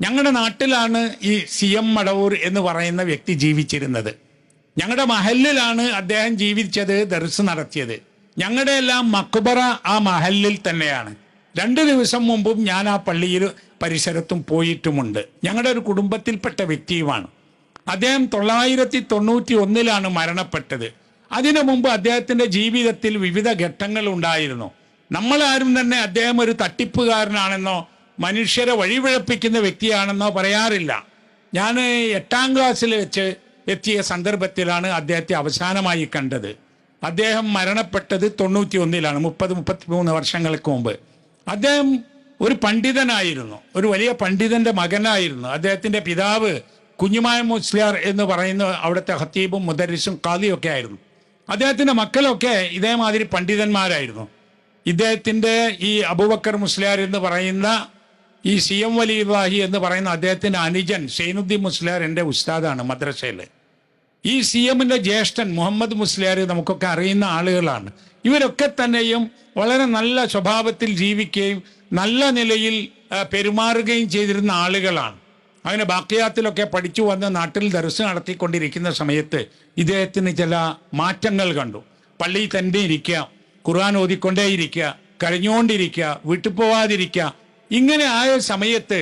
ഞങ്ങളുടെ നാട്ടിലാണ് ഈ CM മടവൂർ എന്ന് പറയുന്ന വ്യക്തി ജീവിച്ചിരുന്നത്. ഞങ്ങളുടെ മഹല്ലിലാണ് അദ്ദേഹം ജീവിച്ചത്, ദർസ് നടത്തിയത്. ഞങ്ങളുടെ എല്ലാം മക്ബറ ആ മഹല്ലിൽ തന്നെയാണ്. 2 ദിവസം മുമ്പും ഞാൻ ആ പള്ളിയിൽ പരിസരത്തും പോയിട്ടുമുണ്ട്. ഞങ്ങളുടെ ഒരു കുടുംബത്തിൽപ്പെട്ട വ്യക്തിയുമാണ്. അദ്ദേഹം 991 മരണപ്പെട്ടത്. അതിനു മുമ്പ് അദ്ദേഹത്തിൻ്റെ ജീവിതത്തിൽ വിവിധ ഘട്ടങ്ങൾ ഉണ്ടായിരുന്നു. നമ്മളാരും തന്നെ അദ്ദേഹം ഒരു തട്ടിപ്പുകാരനാണെന്നോ മനുഷ്യരെ വഴിപിഴപ്പിക്കുന്ന വ്യക്തിയാണെന്നോ പറയാറില്ല. ഞാൻ 8ാം ക്ലാസ്സിൽ വെച്ച് എത്തിയ സന്ദർഭത്തിലാണ് അദ്ദേഹത്തെ അവസാനമായി കണ്ടത്. അദ്ദേഹം മരണപ്പെട്ടത് 91 33 വർഷങ്ങൾക്ക് മുമ്പ്. അദ്ദേഹം ഒരു പണ്ഡിതനായിരുന്നു, ഒരു വലിയ പണ്ഡിതന്റെ മകനായിരുന്നു. അദ്ദേഹത്തിൻ്റെ പിതാവ് കുഞ്ഞുമായ മുസ്ലിയാർ എന്ന് പറയുന്ന അവിടുത്തെ ഖത്തീബും മുദരിസും ഖാദിയൊക്കെ ആയിരുന്നു. അദ്ദേഹത്തിൻ്റെ മക്കളൊക്കെ ഇതേമാതിരി പണ്ഡിതന്മാരായിരുന്നു. ഇദ്ദേഹത്തിൻ്റെ ഈ അബൂബക്കർ മുസ്ലിയാർ എന്ന് പറയുന്ന ഈ CM വലിയുല്ലാഹി എന്ന് പറയുന്ന അദ്ദേഹത്തിൻ്റെ അനുജൻ സൈനുദ്ദീൻ മുസ്ലിയാർ എൻ്റെ ഉസ്താദാണ് മദ്രസയിൽ. ഈ CMന്റെ ജ്യേഷ്ഠൻ മുഹമ്മദ് മുസ്ലിയാർ നമുക്കൊക്കെ അറിയുന്ന ആളുകളാണ്. ഇവരൊക്കെ തന്നെയും വളരെ നല്ല സ്വഭാവത്തിൽ ജീവിക്കുകയും നല്ല നിലയിൽ പെരുമാറുകയും ചെയ്തിരുന്ന ആളുകളാണ്. അങ്ങനെ ബാക്കിയാത്തിലൊക്കെ പഠിച്ചു വന്ന് നാട്ടിൽ ദർസ് നടത്തിക്കൊണ്ടിരിക്കുന്ന സമയത്ത് ഇദ്ദേഹത്തിന് ചില മാറ്റങ്ങൾ കണ്ടു. പള്ളിയിൽ തന്നെ ഇരിക്കുക, ഖുർആൻ ഓതിക്കൊണ്ടേയിരിക്കുക, കരഞ്ഞുകൊണ്ടിരിക്കുക, വീട്ടിൽ പോവാതിരിക്കുക. ഇങ്ങനെ ആയ സമയത്ത്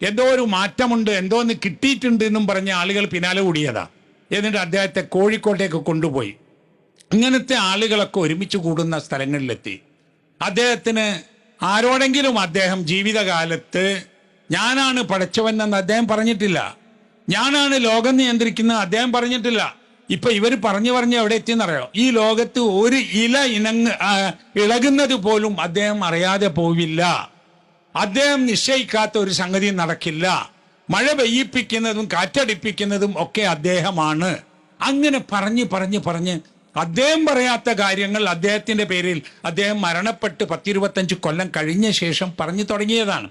എന്തോ ഒരു മാറ്റമുണ്ട്, എന്തോ ഒന്ന് കിട്ടിയിട്ടുണ്ട് എന്നും പറഞ്ഞ ആളുകൾ പിന്നാലെ കൂടിയതാ. എന്നിട്ട് അദ്ദേഹത്തെ കോഴിക്കോട്ടേക്ക് കൊണ്ടുപോയി. ഇങ്ങനത്തെ ആളുകളൊക്കെ ഒരുമിച്ച് കൂടുന്ന സ്ഥലങ്ങളിലെത്തി. അദ്ദേഹത്തിന് ആരോടെങ്കിലും അദ്ദേഹം ജീവിതകാലത്ത് ഞാനാണ് പടച്ചവനെന്ന് അദ്ദേഹം പറഞ്ഞിട്ടില്ല, ഞാനാണ് ലോകം നിയന്ത്രിക്കുന്നത് അദ്ദേഹം പറഞ്ഞിട്ടില്ല. ഇപ്പൊ ഇവർ പറഞ്ഞു എവിടെ എത്തിയെന്നറിയോ? ഈ ലോകത്ത് ഒരു ഇല ഇളകുന്നത് പോലും അദ്ദേഹം അറിയാതെ പോവില്ല. അദ്ദേഹം നിശ്ചയിക്കാത്ത ഒരു സംഗതി നടക്കില്ല. മഴ പെയ്യിപ്പിക്കുന്നതും കാറ്റടിപ്പിക്കുന്നതും ഒക്കെ അദ്ദേഹമാണ്. അങ്ങനെ പറഞ്ഞ് അദ്ദേഹം പറയാത്ത കാര്യങ്ങൾ അദ്ദേഹത്തിന്റെ പേരിൽ അദ്ദേഹം മരണപ്പെട്ട് 10-25 കൊല്ലം കഴിഞ്ഞ ശേഷം പറഞ്ഞു തുടങ്ങിയതാണ്.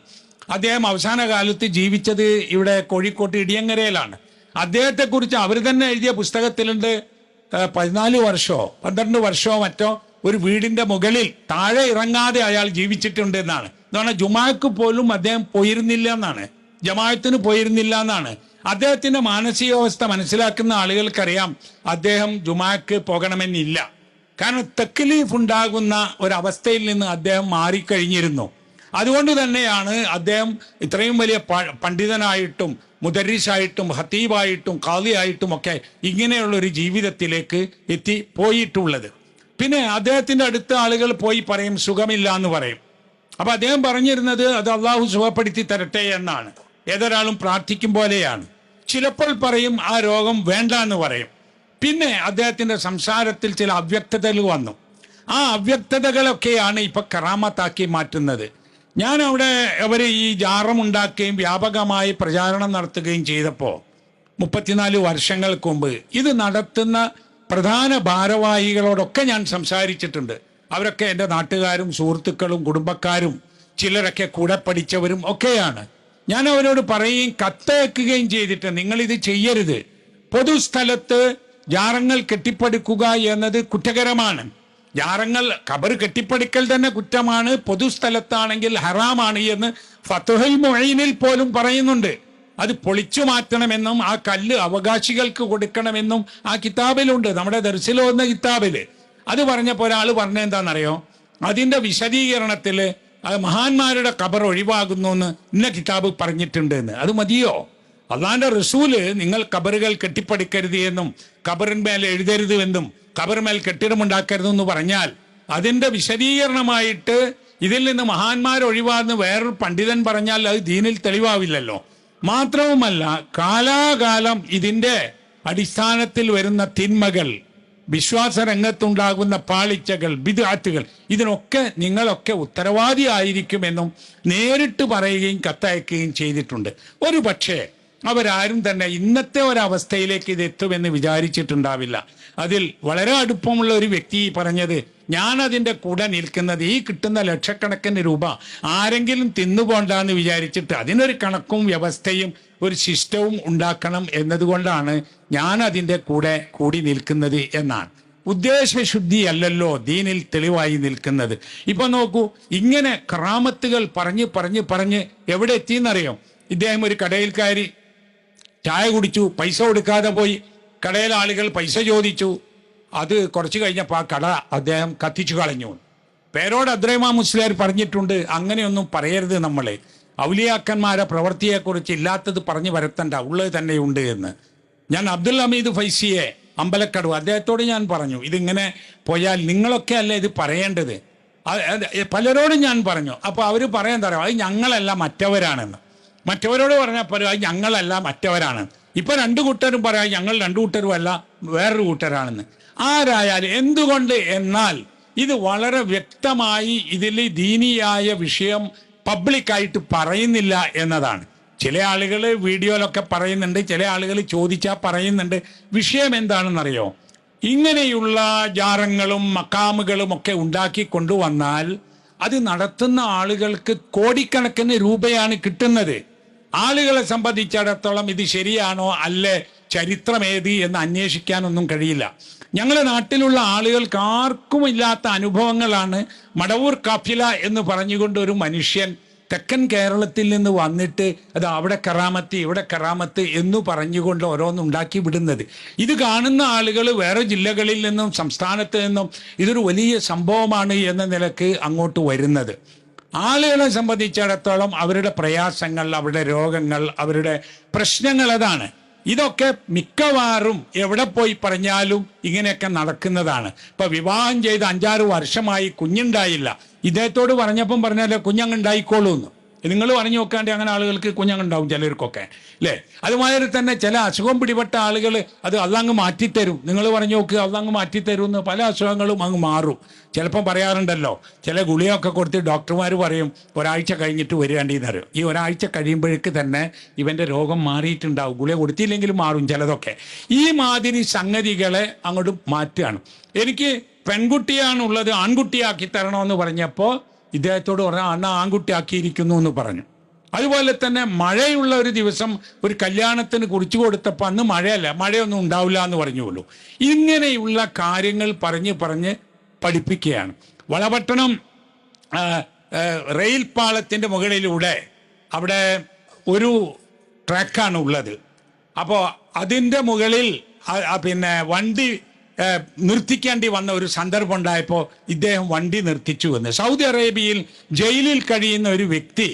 അദ്ദേഹം അവസാന കാലത്ത് ജീവിച്ചത് ഇവിടെ കോഴിക്കോട്ട് ഇടിയങ്ങരയിലാണ്. അദ്ദേഹത്തെക്കുറിച്ച് അവർ തന്നെ എഴുതിയ പുസ്തകത്തിലുണ്ട് 14 വർഷമോ 12 വർഷമോ മറ്റോ ഒരു വീടിന്റെ മുകളിൽ താഴെ ഇറങ്ങാതെ അയാൾ ജീവിച്ചിട്ടുണ്ട് എന്നാണ്. എന്താണ്, ജുമാക്ക് പോലും അദ്ദേഹം പോയിരുന്നില്ല എന്നാണ്, ജമാഅത്തിന് പോയിരുന്നില്ല എന്നാണ്. അദ്ദേഹത്തിന്റെ മാനസികാവസ്ഥ മനസ്സിലാക്കുന്ന ആളുകൾക്കറിയാം അദ്ദേഹം ജുമാക്ക് പോകണമെന്നില്ല. കാരണം തക്ലീഫ് ഉണ്ടാകുന്ന ഒരവസ്ഥയിൽ നിന്ന് അദ്ദേഹം മാറിക്കഴിഞ്ഞിരുന്നു. അതുകൊണ്ട് തന്നെയാണ് അദ്ദേഹം ഇത്രയും വലിയ പണ്ഡിതനായിട്ടും മുദരിസായിട്ടും ഖത്തീബായിട്ടും ഖാദിയായിട്ടും ഒക്കെ ഇങ്ങനെയുള്ളൊരു ജീവിതത്തിലേക്ക് പോയിട്ടുള്ളത്. പിന്നെ അദ്ദേഹത്തിൻ്റെ അടുത്ത ആളുകൾ പോയി പറയും സുഖമില്ല എന്ന് പറയും. അപ്പൊ അദ്ദേഹം പറഞ്ഞിരുന്നത് അത് അള്ളാഹു സുഖപ്പെടുത്തി തരട്ടെ എന്നാണ്. ഏതൊരാളും പ്രാർത്ഥിക്കും പോലെയാണ്. ചിലപ്പോൾ പറയും ആ രോഗം വേണ്ട എന്ന് പറയും. പിന്നെ അദ്ദേഹത്തിന്റെ സംസാരത്തിൽ ചില അവ്യക്തതകൾ വന്നു. ആ അവ്യക്തതകളൊക്കെയാണ് ഇപ്പൊ കറാമത്താക്കി മാറ്റുന്നത്. ഞാൻ അവിടെ അവർ ഈ ജാറമുണ്ടാക്കുകയും വ്യാപകമായി പ്രചാരണം നടത്തുകയും ചെയ്തപ്പോൾ 34 വർഷങ്ങൾക്ക് മുമ്പ് ഇത് നടത്തുന്ന പ്രധാന ഭാരവാഹികളോടൊക്കെ ഞാൻ സംസാരിച്ചിട്ടുണ്ട്. അവരൊക്കെ എൻ്റെ നാട്ടുകാരും സുഹൃത്തുക്കളും കുടുംബക്കാരും ചിലരൊക്കെ കൂടെ പഠിച്ചവരും ഒക്കെയാണ്. ഞാൻ അവരോട് പറയുകയും കത്തയക്കുകയും ചെയ്തിട്ട് നിങ്ങളിത് ചെയ്യരുത്. പൊതുസ്ഥലത്ത് ജാറങ്ങൾ കെട്ടിപ്പടുക്കുക എന്നത് കുറ്റകരമാണ്. ജാറങ്ങൾ ഖബർ കെട്ടിപ്പടുക്കൽ തന്നെ കുറ്റമാണ്, പൊതുസ്ഥലത്താണെങ്കിൽ ഹറാമാണ് എന്ന് ഫത്ഹുൽ മുഈനിൽ പോലും പറയുന്നുണ്ട്. അത് പൊളിച്ചു മാറ്റണമെന്നും ആ കല്ല് അവകാശികൾക്ക് കൊടുക്കണമെന്നും ആ കിതാബിലുണ്ട്, നമ്മുടെ ദർസിൽ വന്ന കിതാബില്. അത് പറഞ്ഞപ്പോൾ ഒരാൾ പറഞ്ഞെന്താണെന്നറിയോ? അതിൻ്റെ വിശദീകരണത്തിൽ അത് മഹാന്മാരുടെ ഖബർ ഒഴിവാകുന്നു എന്ന് ഇന്ന കിതാബ് പറഞ്ഞിട്ടുണ്ട് എന്ന്. അത് മതിയോ? അള്ളാന്റെ റസൂല് നിങ്ങൾ ഖബറുകൾ കെട്ടിപ്പടുക്കരുത് എന്നും ഖബറിന്മേൽ എഴുതരുത് എന്നും ഖബറിന്മേൽ കെട്ടിടമുണ്ടാക്കരുതെന്ന് പറഞ്ഞാൽ അതിൻ്റെ വിശദീകരണമായിട്ട് ഇതിൽ നിന്ന് മഹാന്മാർ ഒഴിവാകുന്ന വേറൊരു പണ്ഡിതൻ പറഞ്ഞാൽ അത് ദീനിൽ തെളിവാവില്ലല്ലോ. മാത്രവുമല്ല കാലാകാലം ഇതിൻ്റെ അടിസ്ഥാനത്തിൽ വരുന്ന തിന്മകൾ, വിശ്വാസ രംഗത്തുണ്ടാകുന്ന പാളിച്ചകൾ, ബിദ്അത്തുകൾ, ഇതിനൊക്കെ നിങ്ങളൊക്കെ ഉത്തരവാദിയായിരിക്കുമെന്നും നേരിട്ട് പറയുകയും കത്തയക്കുകയും ചെയ്തിട്ടുണ്ട്. ഒരു പക്ഷേ അവരാരും തന്നെ ഇന്നത്തെ ഒരവസ്ഥയിലേക്ക് ഇത് എത്തുമെന്ന് വിചാരിച്ചിട്ടുണ്ടാവില്ല. അതിൽ വളരെ അടുപ്പമുള്ള ഒരു വ്യക്തി പറഞ്ഞത്, ഞാൻ അതിൻ്റെ കൂടെ നിൽക്കുന്നത് ഈ കിട്ടുന്ന ലക്ഷക്കണക്കിന് രൂപ ആരെങ്കിലും തിന്നുപോണ്ടെന്ന് വിചാരിച്ചിട്ട് അതിനൊരു കണക്കും വ്യവസ്ഥയും ഒരു സിസ്റ്റവും ഉണ്ടാക്കണം എന്നതുകൊണ്ടാണ് ഞാൻ അതിൻ്റെ കൂടെ കൂടി നിൽക്കുന്നത് എന്നാണ്. ഉദ്ദേശശുദ്ധിയല്ലല്ലോ ദീനിൽ തെളിവായി നിൽക്കുന്നത്. ഇപ്പൊ നോക്കൂ, ഇങ്ങനെ കറാമത്തുകൾ പറഞ്ഞ് എവിടെ എത്തിയെന്നറിയോ? ഇദ്ദേഹം ഒരു കടയിൽ കയറി ചായ കുടിച്ചു, പൈസ കൊടുക്കാതെ പോയി. കടയിലെ ആളുകൾ പൈസ ചോദിച്ചു. അത് കുറച്ച് കഴിഞ്ഞപ്പോൾ ആ കട അദ്ദേഹം കത്തിച്ചു കളഞ്ഞു. പേരോട് അബ്ദുറഹ്മാൻ മുസ്ലിയാർ പറഞ്ഞിട്ടുണ്ട്, അങ്ങനെയൊന്നും പറയരുത്, നമ്മളെ ഔലിയാക്കന്മാരെ പ്രവൃത്തിയെക്കുറിച്ച് ഇല്ലാത്തത് പറഞ്ഞു വരത്തണ്ട, ഉള്ളത് തന്നെയുണ്ട് എന്ന്. ഞാൻ അബ്ദുൽ ഹമീദ് ഫൈസിയെ അമ്പലക്കടവ് അദ്ദേഹത്തോട് ഞാൻ പറഞ്ഞു, ഇതിങ്ങനെ പോയാൽ നിങ്ങളൊക്കെ അല്ലേ ഇത് പറയേണ്ടത്. പലരോടും ഞാൻ പറഞ്ഞു. അപ്പോൾ അവർ പറയാൻ തരാം, അത് ഞങ്ങളല്ല മറ്റവരാണെന്ന്. മറ്റവരോട് പറഞ്ഞപ്പോൾ അത് ഞങ്ങളല്ല മറ്റവരാണ്. ഇപ്പം രണ്ടു കൂട്ടരും പറയാം ഞങ്ങൾ രണ്ടു കൂട്ടരും അല്ല വേറൊരു കൂട്ടരാണെന്ന്. ആരായാലും എന്തുകൊണ്ട് എന്നാൽ ഇത് വളരെ വ്യക്തമായി ഇതിൽ ദീനിയായ വിഷയം പബ്ലിക്കായിട്ട് പറയുന്നില്ല എന്നതാണ്. ചില ആളുകൾ വീഡിയോയിലൊക്കെ പറയുന്നുണ്ട്, ചില ആളുകൾ ചോദിച്ചാൽ പറയുന്നുണ്ട്. വിഷയം എന്താണെന്നറിയോ? ഇങ്ങനെയുള്ള ജാറങ്ങളും മക്കാമുകളും ഒക്കെ ഉണ്ടാക്കി കൊണ്ടുവന്നാൽ അത് നടത്തുന്ന ആളുകൾക്ക് കോടിക്കണക്കിന് രൂപയാണ് കിട്ടുന്നത്. ആളുകളെ സംബന്ധിച്ചിടത്തോളം ഇത് ശരിയാണോ അല്ലേ, ചരിത്രമേത് എന്ന് അന്വേഷിക്കാനൊന്നും കഴിയില്ല. ഞങ്ങളുടെ നാട്ടിലുള്ള ആളുകൾക്ക് ആർക്കും ഇല്ലാത്ത അനുഭവങ്ങളാണ്. മടവൂർ കാഫില എന്ന് പറഞ്ഞുകൊണ്ട് ഒരു മനുഷ്യൻ തെക്കൻ കേരളത്തിൽ നിന്ന് വന്നിട്ട് അത് അവിടെ കറാമത്ത് ഇവിടെ കറാമത്ത് എന്ന് പറഞ്ഞുകൊണ്ട് ഓരോന്നുണ്ടാക്കി വിടുന്നത്. ഇത് കാണുന്ന ആളുകൾ വേറെ ജില്ലകളിൽ നിന്നും സംസ്ഥാനത്ത് നിന്നും ഇതൊരു വലിയ സംഭവമാണ് എന്ന നിലക്ക് അങ്ങോട്ട് വരുന്നത്. ആളുകളെ സംബന്ധിച്ചിടത്തോളം അവരുടെ പ്രയാസങ്ങൾ, അവരുടെ രോഗങ്ങൾ, അവരുടെ പ്രശ്നങ്ങൾ അതാണ്. ഇതൊക്കെ മിക്കവാറും എവിടെ പോയി പറഞ്ഞാലും ഇങ്ങനെയൊക്കെ നടക്കുന്നതാണ്. ഇപ്പൊ വിവാഹം ചെയ്ത് 5-6 വർഷമായി കുഞ്ഞുണ്ടായില്ല. ഇദ്ദേഹത്തോട് പറഞ്ഞപ്പം പറഞ്ഞാലേ കുഞ്ഞങ്ങുണ്ടായിക്കോളൂ എന്ന്. നിങ്ങൾ പറഞ്ഞു നോക്കാണ്ട് അങ്ങനെ ആളുകൾക്ക് കുഞ്ഞങ്ങുണ്ടാവും ചിലർക്കൊക്കെ, അല്ലേ? അതുമാതിരി തന്നെ ചില അസുഖം പിടിപെട്ട ആളുകൾ അത് അള്ളങ്ങ് മാറ്റിത്തരും. നിങ്ങൾ പറഞ്ഞു നോക്കുക, അള്ളങ്ങ് മാറ്റിത്തരും എന്ന്. പല അസുഖങ്ങളും അങ്ങ് മാറും. ചിലപ്പം പറയാറുണ്ടല്ലോ, ചില ഗുളിയൊക്കെ കൊടുത്ത് ഡോക്ടർമാർ പറയും ഒരാഴ്ച കഴിഞ്ഞിട്ട് വരികയാണ്ടിന്ന് അറിയും. ഈ ഒരാഴ്ച കഴിയുമ്പോഴേക്ക് തന്നെ ഇവൻ്റെ രോഗം മാറിയിട്ടുണ്ടാവും. ഗുളിക കൊടുത്തില്ലെങ്കിലും മാറും ചിലതൊക്കെ. ഈ മാതിരി സംഗതികളെ അങ്ങോട്ട് മാറ്റുകയാണ്. എനിക്ക് പെൺകുട്ടിയാണുള്ളത്, ആൺകുട്ടിയാക്കി തരണമെന്ന് പറഞ്ഞപ്പോൾ ഇദ്ദേഹത്തോട് പറഞ്ഞാൽ അണ്ണ ആൺകുട്ടിയാക്കിയിരിക്കുന്നു എന്ന് പറഞ്ഞു. അതുപോലെ തന്നെ മഴയുള്ള ഒരു ദിവസം ഒരു കല്യാണത്തിന് കുറിച്ചു കൊടുത്തപ്പോൾ അന്ന് മഴയല്ല, മഴയൊന്നും ഉണ്ടാവില്ല എന്ന് പറഞ്ഞുള്ളൂ. ഇങ്ങനെയുള്ള കാര്യങ്ങൾ പറഞ്ഞ് പഠിപ്പിക്കുകയാണ്. വളപട്ടണം റെയിൽ പാളത്തിൻ്റെ മുകളിലൂടെ അവിടെ ഒരു ട്രാക്കാണ് ഉള്ളത്. അപ്പോൾ അതിൻ്റെ മുകളിൽ പിന്നെ വണ്ടി നിർത്തിക്കേണ്ടി വന്ന ഒരു സന്ദർഭം ഉണ്ടായപ്പോൾ ഇദ്ദേഹം വണ്ടി നിർത്തിച്ചു എന്ന്. സൗദി അറേബ്യയിൽ ജയിലിൽ കഴിയുന്ന ഒരു വ്യക്തി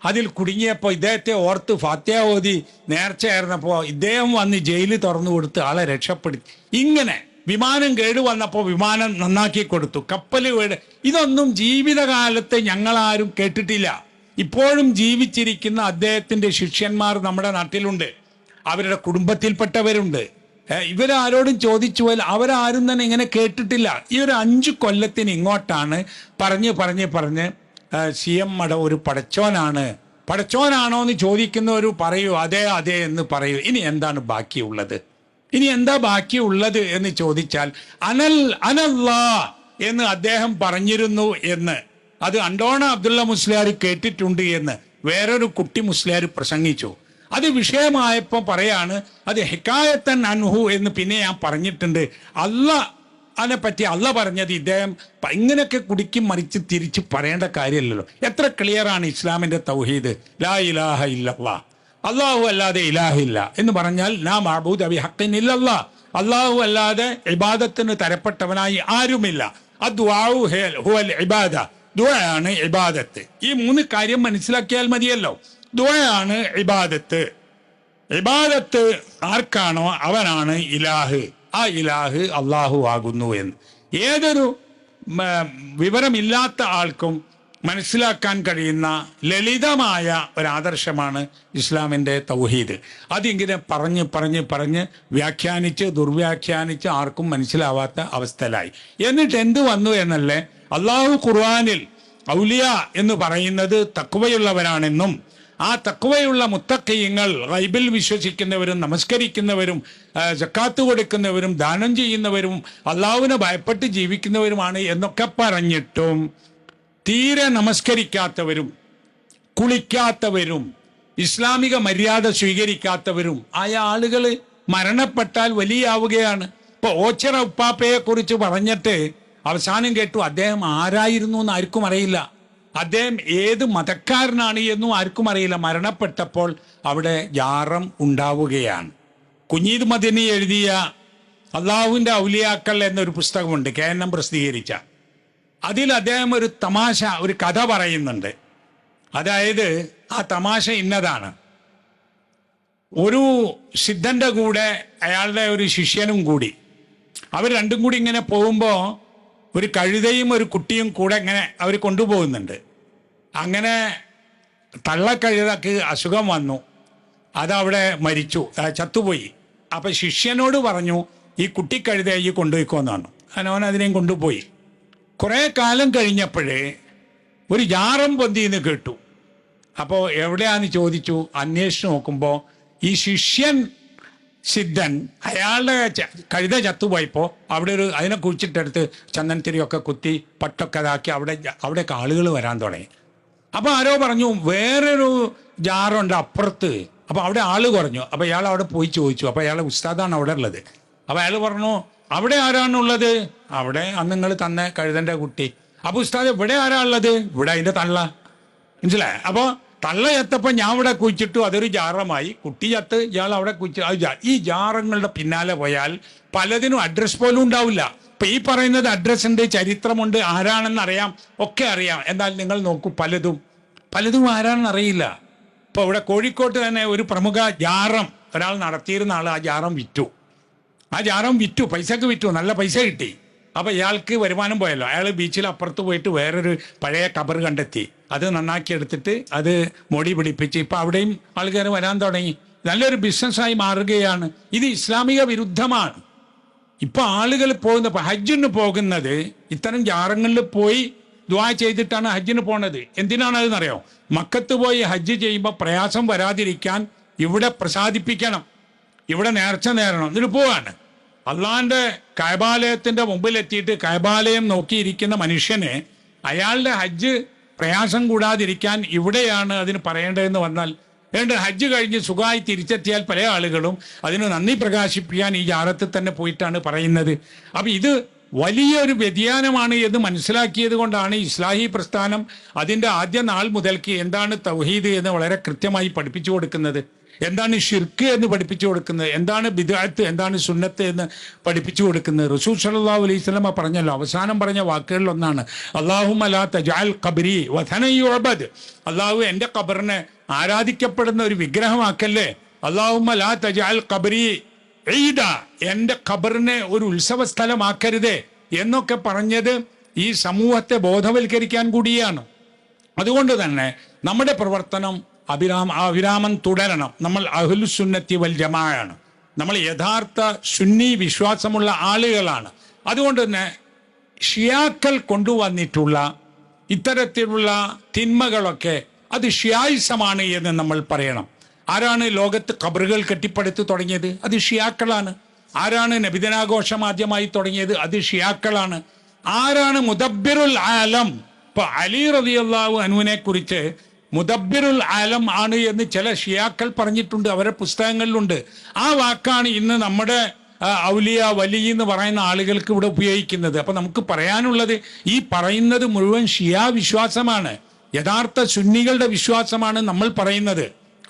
അതിൽ കുടുങ്ങിയപ്പോൾ ഇദ്ദേഹത്തെ ഓർത്ത് ഫാത്തിഹ ഓതി നേർച്ചയായിരുന്നപ്പോൾ ഇദ്ദേഹം വന്ന് ജയിലിൽ തുറന്നു കൊടുത്ത് ആളെ രക്ഷപ്പെടുത്തി. ഇങ്ങനെ വിമാനം കേടുവന്നപ്പോൾ വിമാനം നന്നാക്കി കൊടുത്തു, കപ്പൽ വീട്. ഇതൊന്നും ജീവിതകാലത്ത് ഞങ്ങളാരും കേട്ടിട്ടില്ല. ഇപ്പോഴും ജീവിച്ചിരിക്കുന്ന അദ്ദേഹത്തിൻ്റെ ശിഷ്യന്മാർ നമ്മുടെ നാട്ടിലുണ്ട്, അവരുടെ കുടുംബത്തിൽപ്പെട്ടവരുണ്ട്. ഇവരാരോടും ചോദിച്ചു പോയാൽ അവരാരും തന്നെ ഇങ്ങനെ കേട്ടിട്ടില്ല. ഈ ഒരു 5 കൊല്ലത്തിന് ഇങ്ങോട്ടാണ് പറഞ്ഞ് CM മടവൂർ പടച്ചോനാണോ എന്ന് ചോദിക്കുന്നവർ പറയൂ അതെ എന്ന് പറയൂ. ഇനി എന്താണ് ബാക്കിയുള്ളത്? ഇനി എന്താ ബാക്കിയുള്ളത് എന്ന് ചോദിച്ചാൽ അനല്ലാ എന്ന് അദ്ദേഹം പറഞ്ഞിരുന്നു എന്ന്, അത് അണ്ടോണ അബ്ദുള്ള മുസ്ലിയാർ കേട്ടിട്ടുണ്ട് എന്ന് വേറൊരു കുട്ടി മുസ്ലിയാർ പ്രസംഗിച്ചു. അത് വിഷയമായപ്പോൾ പറയാണ് അത് ഹിക്കായത്തൻ അൻഹു എന്ന് പിന്നെ ഞാൻ പറഞ്ഞിട്ടുണ്ട്. അതിനെ പറ്റി അല്ല പറഞ്ഞത് ഇദ്ദേഹം ഇങ്ങനെയൊക്കെ കുടിക്കും മറിച്ച് തിരിച്ച് പറയേണ്ട കാര്യമല്ലല്ലോ. എത്ര ക്ലിയറാണ് ഇസ്ലാമിൻ്റെ തൗഹീദ്. ലാ ഇലാഹ ഇല്ലല്ലാഹ്, അള്ളാഹു അല്ലാതെ ഇലാഹില്ല എന്ന് പറഞ്ഞാൽ ലാ മഅബൂദ ബിഹഖ്ഖിൻ ഇല്ലല്ലാഹ്, അള്ളാഹു അല്ലാതെ ഇബാദത്തിന് തരപ്പെട്ടവനായി ആരുമില്ല. അദ്ദുആഉ ഹുവൽ ഇബാദ, ദുആയാണ് ഇബാദത്ത്. ഈ 3 കാര്യം മനസ്സിലാക്കിയാൽ മതിയല്ലോ. ദുആയാണ് ഇബാദത്ത്. ഇബാദത്ത് ആർക്കാണോ അവനാണ് ഇലാഹ്. ആ ഇലാഹ് അള്ളാഹു ആകുന്നു എന്ന് ഏതൊരു വിവരമില്ലാത്ത ആൾക്കും മനസ്സിലാക്കാൻ കഴിയുന്ന ലളിതമായ ഒരാദർശമാണ് ഇസ്ലാമിൻ്റെ തൗഹീദ്. അതിങ്ങനെ പറഞ്ഞ് വ്യാഖ്യാനിച്ച് ദുർവ്യാഖ്യാനിച്ച് ആർക്കും മനസ്സിലാവാത്ത അവസ്ഥയിലായി. എന്നിട്ട് എന്ത് വന്നു എന്നല്ലേ, അള്ളാഹു ഖുർആനിൽ ഔലിയ എന്ന് പറയുന്നത് തഖ്വയുള്ളവരാണെന്നും ആ തഖ്വയുള്ള മുത്തഖീങ്ങൾ ഗൈബിൽ വിശ്വസിക്കുന്നവരും നമസ്കരിക്കുന്നവരും സക്കാത്ത് കൊടുക്കുന്നവരും ദാനം ചെയ്യുന്നവരും അള്ളാഹുവിനെ ഭയപ്പെട്ട് ജീവിക്കുന്നവരുമാണ് എന്നൊക്കെ പറഞ്ഞിട്ടും തീരെ നമസ്കരിക്കാത്തവരും കുളിക്കാത്തവരും ഇസ്ലാമിക മര്യാദ സ്വീകരിക്കാത്തവരും ആയ ആളുകൾ മരണപ്പെട്ടാൽ വലിയാവുകയാണ്. ഇപ്പോൾ ഓച്ചിറ ഉപ്പാപ്പയെ കുറിച്ച് പറഞ്ഞിട്ട് അവസാനം കേട്ടു അദ്ദേഹം ആരായിരുന്നു എന്ന് ആർക്കും അറിയില്ല. അദ്ദേഹം ഏത് മതക്കാരനാണ് എന്നും ആർക്കും അറിയില്ല. മരണപ്പെട്ടപ്പോൾ അവിടെ ജാറം ഉണ്ടാവുകയാണ്. കുഞ്ഞീദ് മദനി എഴുതിയ അള്ളാഹുവിൻ്റെ ഔലിയാക്കൾ എന്നൊരു പുസ്തകമുണ്ട്, KNM പ്രസിദ്ധീകരിച്ച. അതിൽ അദ്ദേഹം ഒരു തമാശ, ഒരു കഥ പറയുന്നുണ്ട്. അതായത് ആ തമാശ ഇന്നതാണ്. ഒരു സിദ്ധൻ്റെ കൂടെ അയാളുടെ ഒരു ശിഷ്യനും കൂടി, അവർ രണ്ടും കൂടി ഇങ്ങനെ പോകുമ്പോൾ ഒരു കഴുതയും ഒരു കുട്ടിയും കൂടെ ഇങ്ങനെ അവർ കൊണ്ടുപോകുന്നുണ്ട്. അങ്ങനെ തള്ളക്കഴുതക്ക് അസുഖം വന്നു, അതവിടെ മരിച്ചു, ചത്തുപോയി. അപ്പം ശിഷ്യനോട് പറഞ്ഞു, ഈ കുട്ടിക്കഴുതയെ ഈ കൊണ്ടുപോയിക്കോന്നാണ്. അവൻ അതിനെയും കൊണ്ടുപോയി. കുറേ കാലം കഴിഞ്ഞപ്പോഴേ ഒരു ജാറം പൊന്തിന്ന് കേട്ടു. അപ്പോൾ എവിടെയാന്ന് ചോദിച്ചു. അന്വേഷിച്ച് നോക്കുമ്പോൾ ഈ ശിഷ്യൻ സിദ്ധൻ അയാളുടെ കഴുത ചത്തുപോയപ്പോൾ അവിടെ അതിനെ കുഴിച്ചിട്ടെടുത്ത് ചന്ദനത്തിരിയൊക്കെ കുത്തി പട്ടൊക്കെ ഇതാക്കി അവിടേക്ക് ആളുകൾ വരാൻ തുടങ്ങി. അപ്പോൾ ആരോ പറഞ്ഞു വേറൊരു ജാറുണ്ട് അപ്പുറത്ത്, അപ്പോൾ അവിടെ ആൾ കുറഞ്ഞു. അപ്പോൾ ഇയാൾ അവിടെ പോയി ചോദിച്ചു. അപ്പോൾ അയാളെ ഉസ്താദാണ് അവിടെ ഉള്ളത്. അപ്പോൾ അയാൾ പറഞ്ഞു, അവിടെ ആരാണുള്ളത്? അവിടെ അന്ന് നിങ്ങൾ തന്ന കഴുതൻ്റെ കുട്ടി. അപ്പോൾ ഉസ്താദ് ഇവിടെ ആരാ ഉള്ളത്? ഇവിടെ അതിൻ്റെ തള്ള. മനസ്സിലായി? അപ്പോൾ തള്ള ചത്തപ്പോൾ ഞാൻ ഇവിടെ കുഴിച്ചിട്ടു, അതൊരു ജാറമായി. കുട്ടി ചത്ത് ഇയാൾ അവിടെ കുഴിച്ചു. ഈ ജാറങ്ങളുടെ പിന്നാലെ പോയാൽ പലതിനും അഡ്രസ് പോലും ഉണ്ടാവില്ല. ഇപ്പം ഈ പറയുന്നത് അഡ്രസ്സ് ഉണ്ട്, ചരിത്രമുണ്ട്, ആരാണെന്ന് അറിയാം, ഒക്കെ അറിയാം. എന്നാൽ നിങ്ങൾ നോക്കൂ, പലതും ആരാണെന്ന് അറിയില്ല. ഇപ്പോൾ ഇവിടെ കോഴിക്കോട്ട് തന്നെ ഒരു പ്രമുഖ ജാറം ഒരാൾ നടത്തിയിരുന്ന ആൾ ആ ജാറം വിറ്റു, പൈസക്ക് വിറ്റു, നല്ല പൈസ കിട്ടി. അപ്പോൾ ഇയാൾക്ക് വരുമാനം പോയല്ലോ. അയാൾ ബീച്ചിൽ അപ്പുറത്ത് പോയിട്ട് വേറൊരു പഴയ കബർ കണ്ടെത്തി, അത് നന്നാക്കി എടുത്തിട്ട് അത് മോടി പിടിപ്പിച്ച് ഇപ്പം അവിടെയും ആൾക്കാർ വരാൻ തുടങ്ങി. നല്ലൊരു ബിസിനസ്സായി മാറുകയാണ്. ഇത് ഇസ്ലാമിക വിരുദ്ധമാണ്. ഇപ്പം ആളുകൾ ഹജ്ജിന് പോകുന്നത് ഇത്തരം ജാറങ്ങളിൽ പോയി ദുആ ചെയ്തിട്ടാണ് ഹജ്ജിന് പോണത്. എന്തിനാണ് അതെന്നറിയോ? മക്കത്ത് പോയി ഹജ്ജ് ചെയ്യുമ്പോൾ പ്രയാസം വരാതിരിക്കാൻ ഇവിടെ പ്രസാദിപ്പിക്കണം, ഇവിടെ നേർച്ച നേരണം, എന്നിട്ട് പോവാണ്. അള്ളാഹിൻ്റെ കഅബാലയത്തിൻ്റെ മുമ്പിലെത്തിയിട്ട് കഅബാലയം നോക്കിയിരിക്കുന്ന മനുഷ്യന് അയാളുടെ ഹജ്ജ് പ്രയാസം കൂടാതിരിക്കാൻ ഇവിടെയാണ് അതിന് പറയേണ്ടതെന്ന് വന്നാൽ, അതുകൊണ്ട് ഹജ്ജ് കഴിഞ്ഞ് സുഖമായി തിരിച്ചെത്തിയാൽ പല ആളുകളും അതിന് നന്ദി പ്രകാശിപ്പിക്കാൻ ഈ ജാറത്തിൽ തന്നെ പോയിട്ടാണ് പറയുന്നത്. അപ്പം ഇത് വലിയൊരു വ്യതിയാനമാണ് എന്ന് മനസ്സിലാക്കിയത് കൊണ്ടാണ് ഇസ്ലാഹി പ്രസ്ഥാനം അതിൻ്റെ ആദ്യ നാൾ മുതൽക്ക് എന്താണ് തൗഹീദ് എന്ന് വളരെ കൃത്യമായി പഠിപ്പിച്ചു കൊടുക്കുന്നത്, എന്താണ് ഷിർക്ക് എന്ന് പഠിപ്പിച്ചു കൊടുക്കുന്നത്, എന്താണ് ബിദ്അത്ത്, എന്താണ് സുന്നത്ത് എന്ന് പഠിപ്പിച്ചു കൊടുക്കുന്നത്. റസൂൽ സല്ലല്ലാഹു അലൈഹി വസല്ലം പറഞ്ഞല്ലോ, അവസാനം പറഞ്ഞ വാക്കുകളിലൊന്നാണ് അല്ലാഹുമ്മ ലാ തജ്അൽ ഖബ്രി വഥനൻ യുഅബദ്. അള്ളാഹു എൻ്റെ ഖബറിനെ ആരാധിക്കപ്പെടുന്ന ഒരു വിഗ്രഹമാക്കല്ലേ. അല്ലാഹുമ്മ ലാ തജ്അൽ ഖബ്രി ഈദ, എൻ്റെ ഖബറിനെ ഒരു ഉത്സവ സ്ഥലമാക്കരുതേ എന്നൊക്കെ പറഞ്ഞത് ഈ സമൂഹത്തെ ബോധവൽക്കരിക്കാൻ കൂടിയാണ്. അതുകൊണ്ട് തന്നെ നമ്മുടെ പ്രവർത്തനം അവിരാമം തുടരണം. നമ്മൾ അഹ്ലുസുന്നത്തി വൽ ജമാഅയാണ്, നമ്മൾ യഥാർത്ഥ സുന്നി വിശ്വാസമുള്ള ആളുകളാണ്. അതുകൊണ്ട് തന്നെ ഷിയാക്കൾ കൊണ്ടുവന്നിട്ടുള്ള ഇത്തരത്തിലുള്ള തിന്മകളൊക്കെ അത് ഷിയായിസമാണ് എന്ന് നമ്മൾ പറയണം. ആരാണ് ലോകത്ത് ഖബറുകൾ കെട്ടിപ്പടുത്ത് തുടങ്ങിയത്? അത് ഷിയാക്കളാണ്. ആരാണ് നബിദിനാഘോഷം ആദ്യമായി തുടങ്ങിയത്? അത് ഷിയാക്കളാണ്. ആരാണ് മുദബ്ബിറുൽ ആലം? ഇപ്പൊ അലി റളിയല്ലാഹു അൻഹുവിനെ കുറിച്ച് മുദബ്ബിറുൽ ആലം ആണ് എന്ന് ചില ഷിയാക്കൾ പറഞ്ഞിട്ടുണ്ട്, അവരുടെ പുസ്തകങ്ങളിലുണ്ട്. ആ വാക്കാണ് ഇന്ന് നമ്മുടെ ഔലിയ വലി എന്ന് പറയുന്ന ആളുകൾക്ക് ഇവിടെ ഉപയോഗിക്കുന്നത്. അപ്പൊ നമുക്ക് പറയാനുള്ളത്, ഈ പറയുന്നത് മുഴുവൻ ഷിയാ വിശ്വാസമാണ്, യഥാർത്ഥ സുന്നികളുടെ വിശ്വാസമാണ് നമ്മൾ പറയുന്നത്.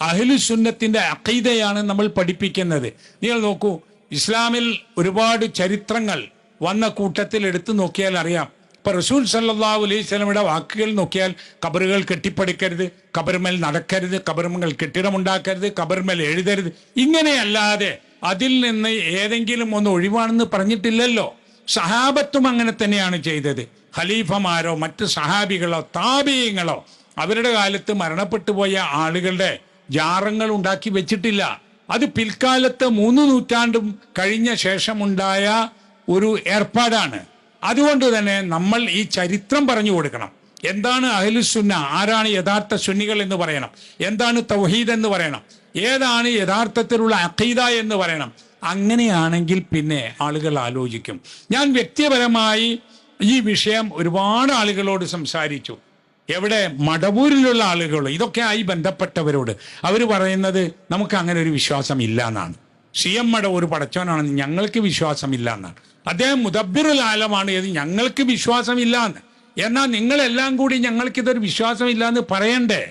അഹ്ലു സുന്നത്തിന്റെ അഖീദയാണ് നമ്മൾ പഠിപ്പിക്കുന്നത്. നിങ്ങൾ നോക്കൂ, ഇസ്ലാമിൽ ഒരുപാട് ചരിത്രങ്ങൾ വന്ന കൂട്ടത്തിൽ എടുത്തു നോക്കിയാൽ അറിയാം. ഇപ്പൊ റസൂൽ സല്ലല്ലാഹു അലൈഹി വസല്ലമയുടെ വാക്കുകൾ നോക്കിയാൽ കബറുകൾ കെട്ടിപ്പടുക്കരുത്, കബറുമേൽ നടക്കരുത്, കബറുമേൽ കെട്ടിടമുണ്ടാക്കരുത്, കബറുമേൽ എഴുതരുത്, ഇങ്ങനെയല്ലാതെ അതിൽ നിന്ന് ഏതെങ്കിലും ഒന്ന് ഒഴിവാണെന്ന് പറഞ്ഞിട്ടില്ലല്ലോ. സഹാബത്തും അങ്ങനെ തന്നെയാണ് ചെയ്തത്. ഖലീഫമാരോ മറ്റ് സഹാബികളോ താബിഈങ്ങളോ അവരുടെ കാലത്ത് മരണപ്പെട്ടു പോയ ആളുകളുടെ ജാറങ്ങൾ ഉണ്ടാക്കി വെച്ചിട്ടില്ല. അത് പിൽക്കാലത്ത് 3 നൂറ്റാണ്ടും കഴിഞ്ഞ ശേഷമുണ്ടായ ഒരു ഏർപ്പാടാണ്. അതുകൊണ്ട് തന്നെ നമ്മൾ ഈ ചരിത്രം പറഞ്ഞു കൊടുക്കണം. എന്താണ് അഹ്ലുസുന്ന, ആരാണ് യഥാർത്ഥ സുന്നികൾ എന്ന് പറയണം, എന്താണ് തൗഹീദ് എന്ന് പറയണം, ഏതാണ് യഥാർത്ഥത്തിലുള്ള അഖീദ എന്ന് പറയണം. അങ്ങനെയാണെങ്കിൽ പിന്നെ ആളുകൾ ആലോചിക്കും. ഞാൻ വ്യക്തിപരമായി ഈ വിഷയം ഒരുപാട് ആളുകളോട് സംസാരിച്ചു. എവിടെ? മടവൂരിലുള്ള ആളുകൾ, ഇതൊക്കെ ആയി ബന്ധപ്പെട്ടവരോട്. അവർ പറയുന്നത് നമുക്ക് അങ്ങനെ ഒരു വിശ്വാസം ഇല്ല എന്നാണ്. CM മടവൂർ പടച്ചവനാണെന്ന് ഞങ്ങൾക്ക് വിശ്വാസമില്ല എന്നാണ്. അദ്ദേഹം മുദബ്ബിറുൽ ആലമാണ്, ഞങ്ങൾക്ക് വിശ്വാസമില്ല എന്ന്. എന്നാൽ നിങ്ങളെല്ലാം കൂടി ഞങ്ങൾക്കിതൊരു വിശ്വാസമില്ല എന്ന് പറയണ്ടേ?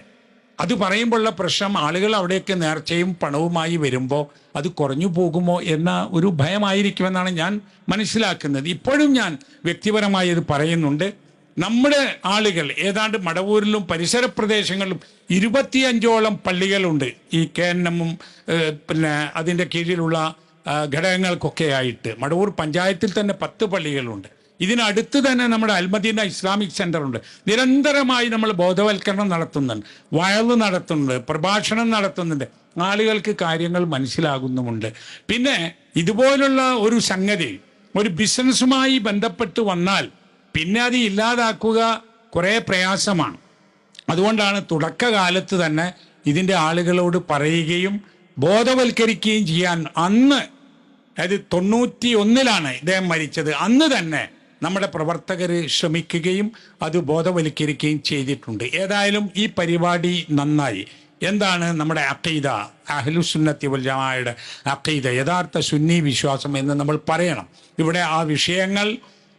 അത് പറയുമ്പോഴുള്ള പ്രശ്നം ആളുകൾ അവിടേക്ക് നേർച്ചയും പണവുമായി വരുമ്പോൾ അത് കുറഞ്ഞു പോകുമോ എന്ന ഒരു ഭയമായിരിക്കുമെന്നാണ് ഞാൻ മനസ്സിലാക്കുന്നത്. ഇപ്പോഴും ഞാൻ വ്യക്തിപരമായി ഇത് പറയുന്നുണ്ട്. നമ്മുടെ ആളുകൾ ഏതാണ്ട് മടവൂരിലും പരിസര പ്രദേശങ്ങളിലും 25ഓളം പള്ളികളുണ്ട് ഈ KNM പിന്നെ അതിൻ്റെ കീഴിലുള്ള ഘടകങ്ങൾക്കൊക്കെ ആയിട്ട്. മടവൂർ പഞ്ചായത്തിൽ തന്നെ 10 പള്ളികളുണ്ട്. ഇതിനടുത്ത് തന്നെ നമ്മുടെ അൽമദീന ഇസ്ലാമിക് സെൻ്റർ ഉണ്ട്. നിരന്തരമായി നമ്മൾ ബോധവൽക്കരണം നടത്തുന്നുണ്ട്, വയല് നടത്തുന്നുണ്ട്, പ്രഭാഷണം നടത്തുന്നുണ്ട്, ആളുകൾക്ക് കാര്യങ്ങൾ മനസ്സിലാകുന്നുമുണ്ട്. പിന്നെ ഇതുപോലുള്ള ഒരു സംഗതി ഒരു ബിസിനസ്സുമായി ബന്ധപ്പെട്ട് വന്നാൽ പിന്നെ അത് ഇല്ലാതാക്കുക കുറേ പ്രയാസമാണ്. അതുകൊണ്ടാണ് തുടക്കകാലത്ത് തന്നെ ഇതിൻ്റെ ആളുകളോട് പറയുകയും ബോധവൽക്കരിക്കുകയും ചെയ്യാൻ. അന്ന് അതായത് 91-ലാണ് ഇദ്ദേഹം മരിച്ചത്, അന്ന് തന്നെ നമ്മുടെ പ്രവർത്തകർ ശ്രമിക്കുകയും അത് ബോധവൽക്കരിക്കുകയും ചെയ്തിട്ടുണ്ട്. ഏതായാലും ഈ പരിപാടി നന്നായി. എന്താണ് നമ്മുടെ അഖീദ, അഹ്ലുസുന്നത്തി വൽ ജമാഅയുടെ അഖീദ, യഥാർത്ഥ സുന്നി വിശ്വാസം എന്ന് നമ്മൾ പറയണം. ഇവിടെ ആ വിഷയങ്ങൾ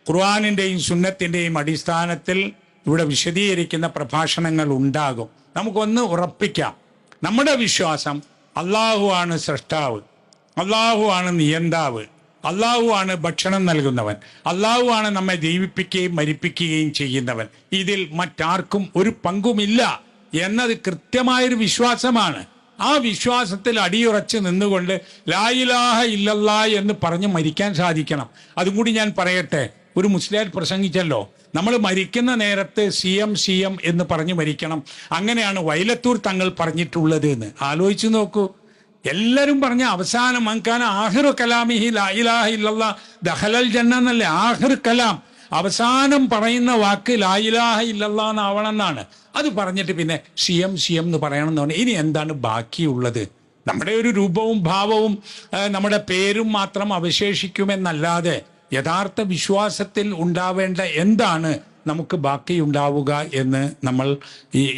ഖുർആനിൻ്റെയും സുന്നത്തിൻ്റെയും അടിസ്ഥാനത്തിൽ ഇവിടെ വിശദീകരിക്കുന്ന പ്രഭാഷണങ്ങൾ ഉണ്ടാകും. നമുക്കൊന്ന് ഉറപ്പിക്കാം, നമ്മുടെ വിശ്വാസം അള്ളാഹു ആണ് സൃഷ്ടാവ്, അള്ളാഹു ആണ് നിയന്താവ്, അള്ളാഹു ആണ് ഭക്ഷണം നൽകുന്നവൻ, അള്ളാഹു ആണ് നമ്മെ ജീവിപ്പിക്കുകയും മരിപ്പിക്കുകയും ചെയ്യുന്നവൻ, ഇതിൽ മറ്റാർക്കും ഒരു പങ്കുമില്ല എന്നത് കൃത്യമായൊരു വിശ്വാസമാണ്. ആ വിശ്വാസത്തിൽ അടിയുറച്ച് നിന്നുകൊണ്ട് ലാ ഇലാഹ ഇല്ലല്ലാ എന്ന് പറഞ്ഞ് മരിക്കാൻ സാധിക്കണം. അതും കൂടി ഞാൻ പറയട്ടെ. ഒരു മുസ്ലിം പ്രസംഗിച്ചല്ലോ, നമ്മൾ മരിക്കുന്ന നേരത്ത് CM എന്ന് പറഞ്ഞ് മരിക്കണം. അങ്ങനെയാണ് വൈലത്തൂർ തങ്ങൾ പറഞ്ഞിട്ടുള്ളത് എന്ന് ആലോചിച്ച് നോക്കൂ. എല്ലാവരും പറഞ്ഞ അവസാനം മൻകാന ആഖിറു കലാമിഹി ലാ ഇലാഹ ഇല്ലല്ലാ ദഖലൽ ജന്ന എന്നല്ലേ. ആഖിർ കലാം, അവസാനം പറയുന്ന വാക്ക് ലാ ഇലാഹ ഇല്ലല്ലാ എന്നാവണം എന്നാണ്. അത് പറഞ്ഞിട്ട് പിന്നെ CM എന്ന് പറയണം എന്ന് പറഞ്ഞാൽ ഇനി എന്താണ് ബാക്കിയുള്ളത്? നമ്മുടെ ഒരു രൂപവും ഭാവവും നമ്മുടെ പേരും മാത്രം അവശേഷിക്കുമെന്നല്ലാതെ യഥാർത്ഥ വിശ്വാസത്തിൽ ഉണ്ടാവേണ്ട എന്താണ് നമുക്ക് ബാക്കിയുണ്ടാവുക എന്ന് നമ്മൾ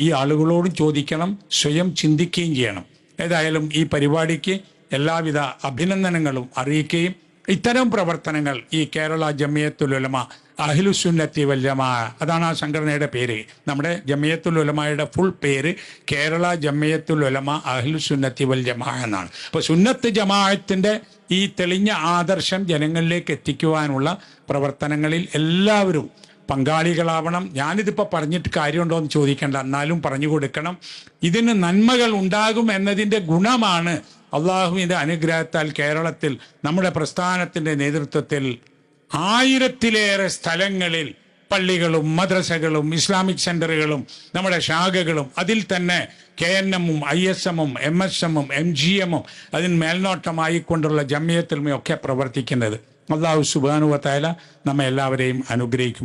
ഈ ആളുകളോടും ചോദിക്കണം, സ്വയം ചിന്തിക്കുകയും ചെയ്യണം. ഏതായാലും ഈ പരിപാടിക്ക് എല്ലാവിധ അഭിനന്ദനങ്ങളും അറിയിക്കുകയും ഇത്തരം പ്രവർത്തനങ്ങൾ ഈ കേരള ജമിയത്തുൽ ഉലമ അഹ്ലുസുന്നത്തി വൽ ജമാഅ, അതാണ് ആ സംഘടനയുടെ പേര്. നമ്മുടെ ജമിയത്തുൽ ഉലമയുടെ ഫുൾ പേര് കേരള ജമിയത്തുൽ ഉലമ അഹ്ലുസുന്നത്തി വൽ ജമാഅ എന്നാണ്. അപ്പോൾ സുന്നത്ത് ജമാഅത്തിൻ്റെ ഈ തെളിഞ്ഞ ആദർശം ജനങ്ങളിലേക്ക് എത്തിക്കുവാനുള്ള പ്രവർത്തനങ്ങളിൽ എല്ലാവരും പങ്കാളികളാവണം. ഞാനിതിപ്പോൾ പറഞ്ഞിട്ട് കാര്യമുണ്ടോ എന്ന് ചോദിക്കേണ്ട, എന്നാലും പറഞ്ഞു കൊടുക്കണം. ഇതിന് നന്മകൾ ഉണ്ടാകും എന്നതിൻ്റെ ഗുണമാണ് അള്ളാഹുവിൻ്റെ അനുഗ്രഹത്താൽ കേരളത്തിൽ നമ്മുടെ പ്രസ്ഥാനത്തിൻ്റെ നേതൃത്വത്തിൽ 1000-ലേറെ സ്ഥലങ്ങളിൽ പള്ളികളും മദ്രസകളും ഇസ്ലാമിക് സെൻ്ററുകളും നമ്മുടെ ശാഖകളും, അതിൽ തന്നെ KNM-ഉം ISM-ഉം MSM-ഉം MGM-ഉം അതിന് മേൽനോട്ടമായിക്കൊണ്ടുള്ള ജമിയത്തുൽ ഉലമ ഒക്കെ പ്രവർത്തിക്കുന്നത്. അള്ളാഹു സുബ്ഹാനഹു വ തആല നമ്മെ എല്ലാവരെയും അനുഗ്രഹിക്കും.